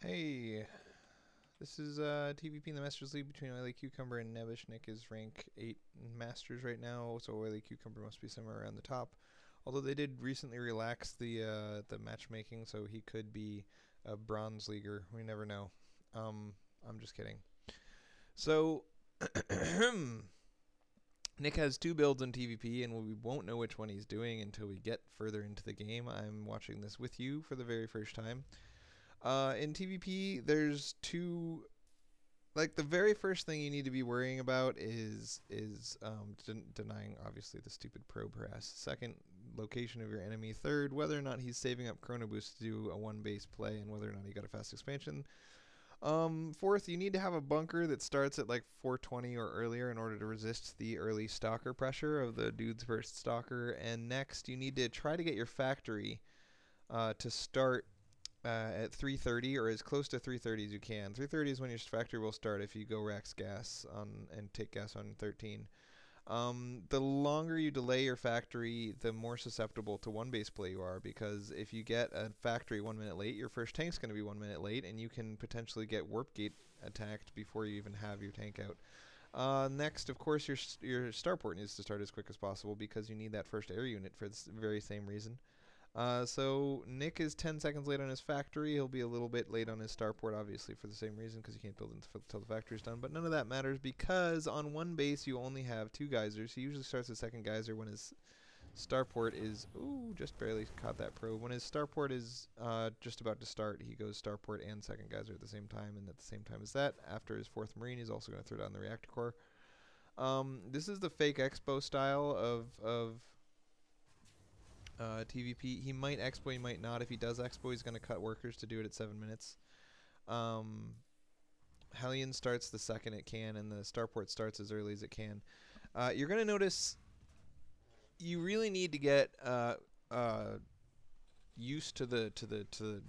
Hey, this is TVP in the Masters League between Oily Cucumber and Nebbish. Nick is rank 8 in Masters right now, so Oily Cucumber must be somewhere around the top. Although they did recently relax the matchmaking, so he could be a bronze leaguer. We never know. I'm just kidding. So Nick has two builds in TVP, and we won't know which one he's doing until we get further into the game. I'm watching this with you for the very first time. In TVP, there's two. Like the very first thing you need to be worrying about is denying obviously the stupid probe harass. Second, location of your enemy. Third, whether or not he's saving up Chrono Boost to do a one base play, and whether or not he got a fast expansion. Fourth, you need to have a bunker that starts at like 420 or earlier in order to resist the early stalker pressure of the dude's first stalker. And next, you need to try to get your factory to start at 3:30 or as close to 3:30 as you can. 3:30 is when your factory will start if you go Rax gas on and take gas on 13. The longer you delay your factory, the more susceptible to one base play you are, because if you get a factory 1 minute late, your first tank's going to be 1 minute late, and you can potentially get warp gate attacked before you even have your tank out. Next, of course, your starport needs to start as quick as possible because you need that first air unit for this very same reason. So Nick is 10 seconds late on his factory. He'll be a little bit late on his starport, obviously, for the same reason, because you can't build until the factory's done. But none of that matters because on one base you only have two geysers. He usually starts the second geyser when his starport is... Ooh, just barely caught that probe. When his starport is just about to start, he goes starport and second geyser at the same time. And at the same time as that, after his fourth marine, he's also going to throw down the reactor core. This is the fake expo style of TVP. He might expo, he might not. If he does expo, he's going to cut workers to do it at 7 minutes. Hellion starts the second it can, and the starport starts as early as it can. You're going to notice you really need to get used to the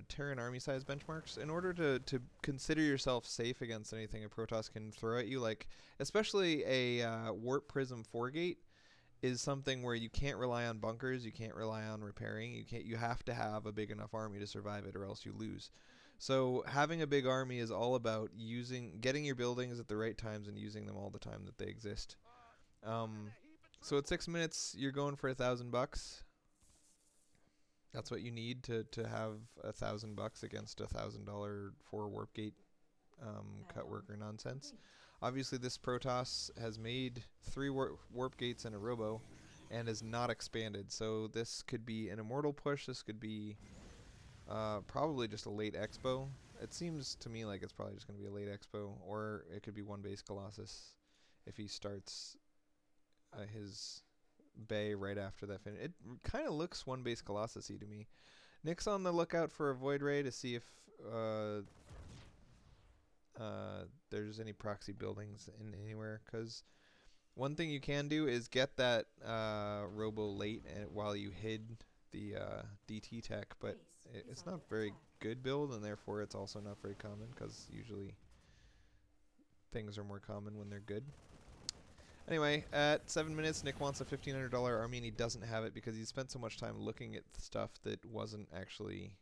Terran army size benchmarks in order to consider yourself safe against anything a Protoss can throw at you. Like especially a Warp Prism 4-gate is something where you can't rely on bunkers, you can't rely on repairing, you have to have a big enough army to survive it or else you lose. So having a big army is all about getting your buildings at the right times and using them all the time that they exist. So at 6 minutes you're going for $1,000. That's what you need to have $1,000 against $1,000 for warp gate cut worker nonsense. Obviously, this Protoss has made 3 warp gates and a robo, and has not expanded. So this could be an immortal push. This could be probably just a late expo. It seems to me like it's probably just going to be a late expo, or it could be one base Colossus if he starts his bay right after that finish. It kind of looks one base Colossus-y to me. Nick's on the lookout for a Void Ray to see if there's any proxy buildings in anywhere, because one thing you can do is get that robo late while you hid the DT tech, but it's not very good build, and therefore it's also not very common, because usually things are more common when they're good. Anyway, at 7 minutes, Nick wants a $1,500 army, and he doesn't have it because he spent so much time looking at stuff that wasn't actually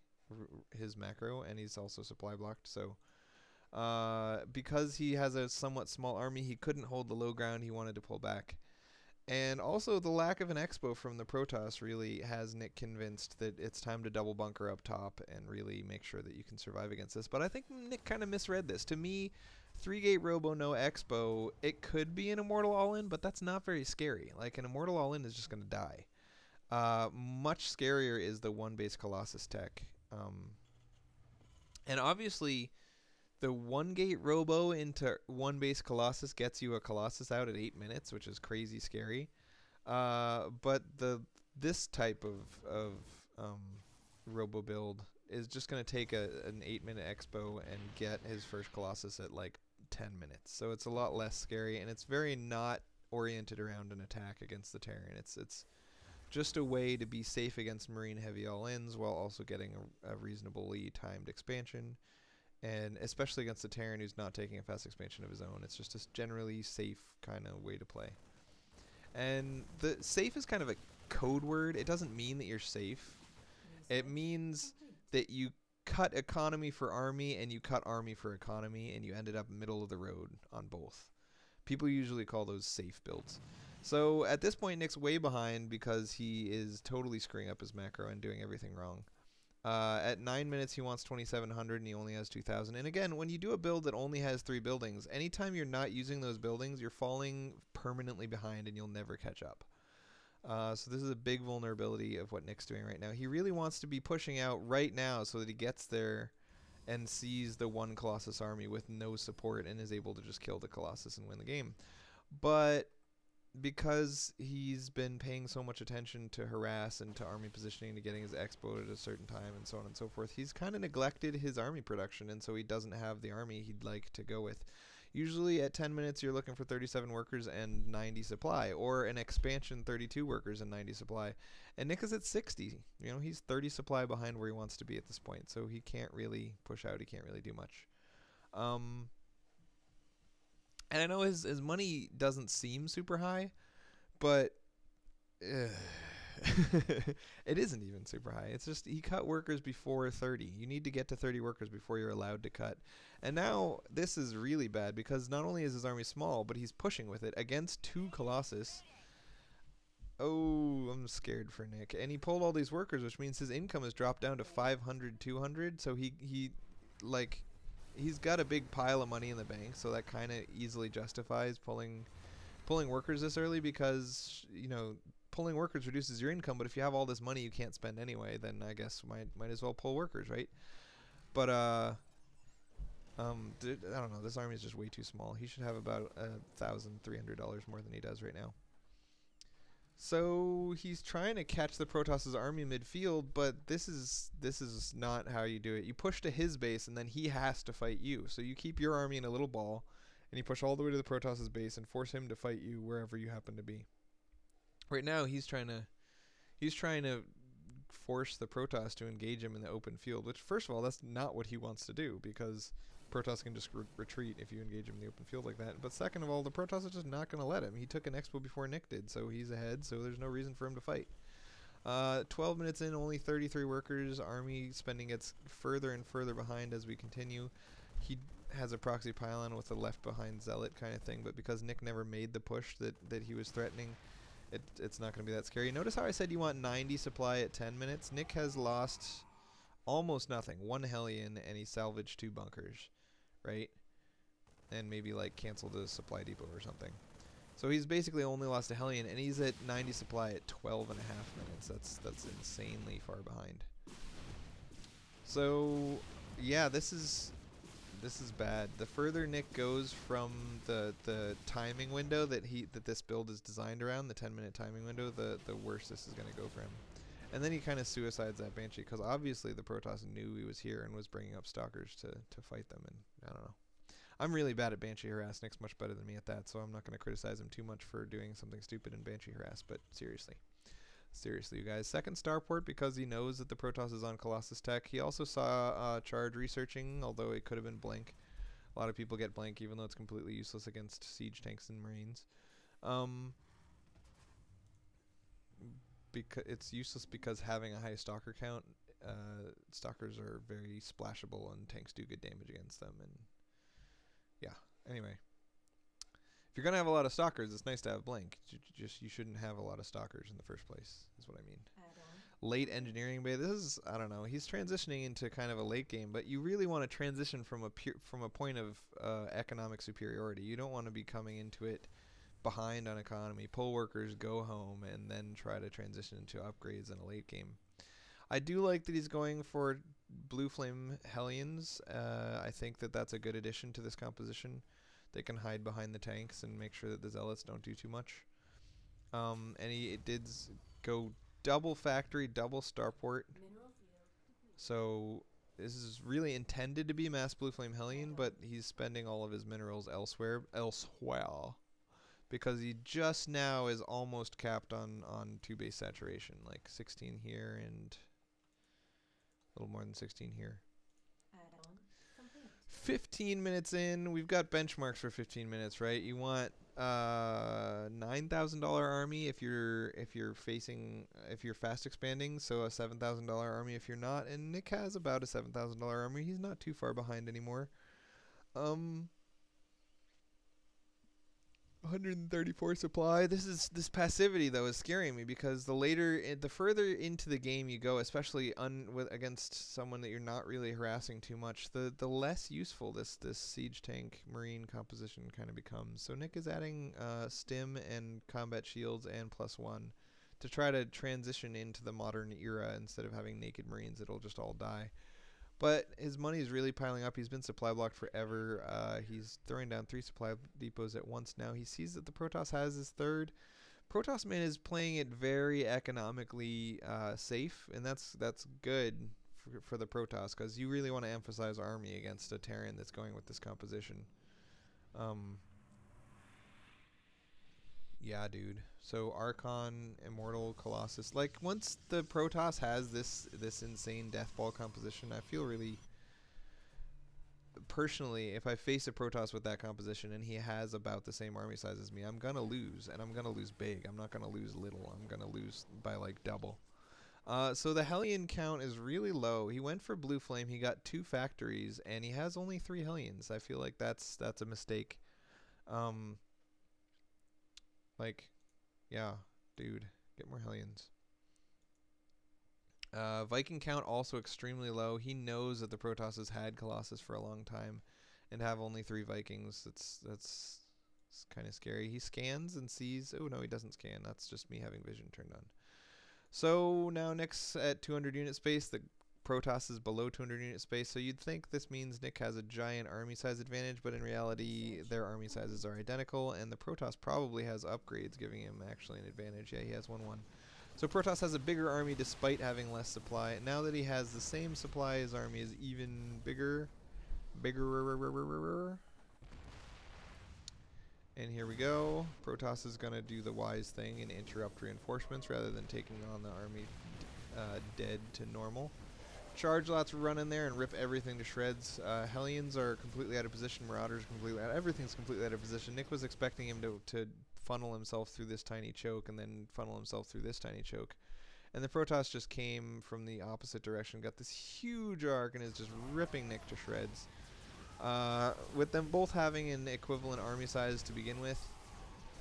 his macro, and he's also supply blocked, so because he has a somewhat small army, he couldn't hold the low ground. He wanted to pull back. And also the lack of an expo from the Protoss really has Nick convinced that it's time to double bunker up top and really make sure that you can survive against this. But I think Nick kind of misread this. To me, 3-gate robo, no expo, it could be an immortal all-in, but that's not very scary. Like, an immortal all-in is just going to die. Much scarier is the one-base Colossus tech. And obviously, the 1-gate robo into 1-base Colossus gets you a Colossus out at 8 minutes, which is crazy scary. But this type of robo build is just going to take an 8-minute expo and get his first Colossus at like 10 minutes. So it's a lot less scary, and it's very not oriented around an attack against the Terran. It's just a way to be safe against Marine heavy all-ins while also getting a reasonably timed expansion. And especially against the Terran who's not taking a fast expansion of his own. It's just a generally safe kind of way to play. And the safe is kind of a code word. It doesn't mean that you're safe. It means that you cut economy for army and you cut army for economy, and you ended up middle of the road on both. People usually call those safe builds. So at this point, Nick's way behind because he is totally screwing up his macro and doing everything wrong. At 9 minutes, he wants 2,700 and he only has 2,000. And again, when you do a build that only has 3 buildings, anytime you're not using those buildings, you're falling permanently behind and you'll never catch up. So this is a big vulnerability of what Nick's doing right now. He really wants to be pushing out right now so that he gets there and sees the one Colossus army with no support and is able to just kill the Colossus and win the game. But because he's been paying so much attention to harass and to army positioning, to getting his expo at a certain time and so on and so forth, he's kind of neglected his army production, and so he doesn't have the army he'd like to go with. Usually at 10 minutes you're looking for 37 workers and 90 supply, or an expansion 32 workers and 90 supply. And Nick is at 60. You know, he's 30 supply behind where he wants to be at this point, so he can't really push out. He can't really do much. And I know his money doesn't seem super high, but it isn't even super high. It's just he cut workers before 30. You need to get to 30 workers before you're allowed to cut. And now this is really bad because not only is his army small, but he's pushing with it against 2 Colossus. Oh, I'm scared for Nick. And he pulled all these workers, which means his income has dropped down to 500, 200. So he like, he's got a big pile of money in the bank, so that kind of easily justifies pulling workers this early because, you know, pulling workers reduces your income, but if you have all this money you can't spend anyway, then I guess might as well pull workers, right? But I don't know. This army is just way too small. He should have about $1,300 more than he does right now. So he's trying to catch the Protoss' army midfield, but this is not how you do it. You push to his base, and then he has to fight you. So you keep your army in a little ball, and you push all the way to the Protoss' base and force him to fight you wherever you happen to be. Right now, he's trying to force the Protoss to engage him in the open field, which, first of all, that's not what he wants to do, because Protoss can just retreat if you engage him in the open field like that. But second of all, the Protoss is just not going to let him. He took an expo before Nick did, so he's ahead, so there's no reason for him to fight. 12 minutes in, only 33 workers. Army spending gets further and further behind as we continue. He has a proxy pylon with a left behind zealot kind of thing, but because Nick never made the push that he was threatening, it's not going to be that scary. Notice how I said you want 90 supply at 10 minutes? Nick has lost almost nothing. 1 Hellion, and he salvaged 2 bunkers, right? And maybe like canceled a supply depot or something. So he's basically only lost a Hellion, and he's at 90 supply at 12 and a half minutes. That's insanely far behind. So yeah, this is bad. The further Nick goes from the timing window that this build is designed around, the 10-minute timing window, the worse this is going to go for him. And then he kind of suicides that Banshee because obviously the Protoss knew he was here and was bringing up stalkers to fight them. And I don't know. I'm really bad at Banshee harass. Nick's much better than me at that, so I'm not going to criticize him too much for doing something stupid in Banshee harass. But seriously, you guys. Second starport because he knows that the Protoss is on Colossus tech. He also saw charge researching, although it could have been blank. A lot of people get blank even though it's completely useless against siege tanks and marines. It's useless because having a high stalker count, stalkers are very splashable and tanks do good damage against them. And yeah, anyway, if you're gonna have a lot of stalkers, it's nice to have blank. You shouldn't have a lot of stalkers in the first place, is what I mean. Late engineering bay. This is, I don't know. He's transitioning into kind of a late game, but you really want to transition from a point of economic superiority. You don't want to be coming into it behind on economy, pull workers, go home, and then try to transition into upgrades in a late game. I do like that he's going for Blue Flame Hellions. I think that that's a good addition to this composition. They can hide behind the tanks and make sure that the zealots don't do too much. And it did go double factory, double starport. So this is really intended to be mass Blue Flame Hellion, but he's spending all of his minerals elsewhere. Because he just now is almost capped on 2 base saturation, like 16 here and a little more than 16 here. 15 minutes in, we've got benchmarks for 15 minutes, right? You want $9,000 army if you're fast expanding, so a $7,000 army if you're not, and Nick has about a $7,000 army. He's not too far behind anymore. 134 supply. This passivity though is scaring me because the further into the game you go, especially against someone that you're not really harassing too much, the less useful this siege tank marine composition kind of becomes. So Nick is adding stim and combat shields and +1 to try to transition into the modern era instead of having naked marines that'll just all die. But his money is really piling up. He's been supply blocked forever. He's throwing down 3 supply depots at once now. He sees that the Protoss has his third. Protoss Man is playing it very economically safe, and that's good for the Protoss because you really want to emphasize army against a Terran that's going with this composition. Yeah, dude. So Archon, Immortal, Colossus. Like once the Protoss has this insane death ball composition, I feel really personally, if I face a Protoss with that composition and he has about the same army size as me, I'm gonna lose, and I'm gonna lose big. I'm not gonna lose little. I'm gonna lose by like double. So the Hellion count is really low. He went for Blue Flame. He got 2 factories, and he has only 3 Hellions. I feel like that's a mistake. Like, yeah, dude, get more Hellions. Viking count also extremely low. He knows that the Protoss has had Colossus for a long time, and have only 3 Vikings. That's kind of scary. He scans and sees. Oh no, he doesn't scan. That's just me having vision turned on. So now Nick's at 200 unit space. The Protoss is below 200 unit space, so you'd think this means Nick has a giant army size advantage, but in reality their army sizes are identical, and the Protoss probably has upgrades giving him actually an advantage. Yeah, he has 1-1. So Protoss has a bigger army despite having less supply. Now that he has the same supply, his army is even bigger. And here we go. Protoss is going to do the wise thing and interrupt reinforcements rather than taking on the army dead to normal. Charge lots run in there and rip everything to shreds. Hellions are completely out of position. Marauders completely out. Everything's completely out of position. Nick was expecting him to funnel himself through this tiny choke and then funnel himself through this tiny choke. And the Protoss just came from the opposite direction, got this huge arc, and is just ripping Nick to shreds. With them both having an equivalent army size to begin with,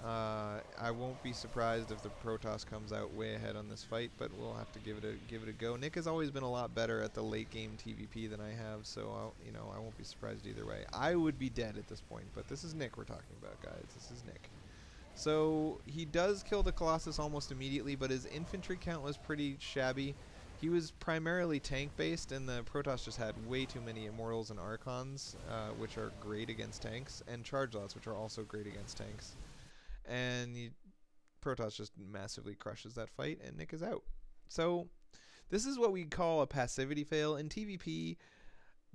I won't be surprised if the Protoss comes out way ahead on this fight, but we'll have to give it a go. Nick has always been a lot better at the late game TVP than I have, so I won't be surprised either way. I would be dead at this point, but this is Nick we're talking about, guys. This is Nick. So he does kill the Colossus almost immediately, but his infantry count was pretty shabby. He was primarily tank based, and the Protoss just had way too many Immortals and Archons, which are great against tanks, and Charge Lots, which are also great against tanks. And Protoss just massively crushes that fight, and Nick is out. So this is what we call a passivity fail. In TVP,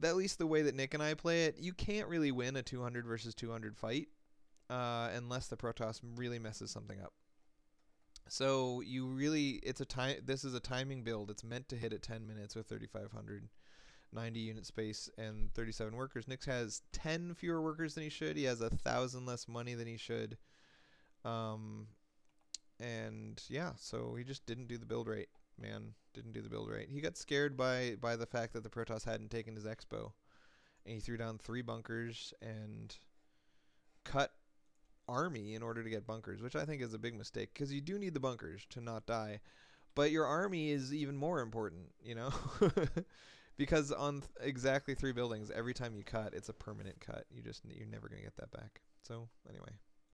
at least the way that Nick and I play it, you can't really win a 200 versus 200 fight unless the Protoss really messes something up. So this is a timing build. It's meant to hit at 10 minutes with 3,500, 90 unit space, and 37 workers. Nick has 10 fewer workers than he should. He has 1,000 less money than he should. And yeah, so he just didn't do the build right, man. Didn't do the build right. He got scared by the fact that the Protoss hadn't taken his expo, and he threw down 3 bunkers and cut army in order to get bunkers, which I think is a big mistake, because you do need the bunkers to not die, but your army is even more important, because on exactly 3 buildings, every time you cut, it's a permanent cut. You're never gonna get that back. So anyway.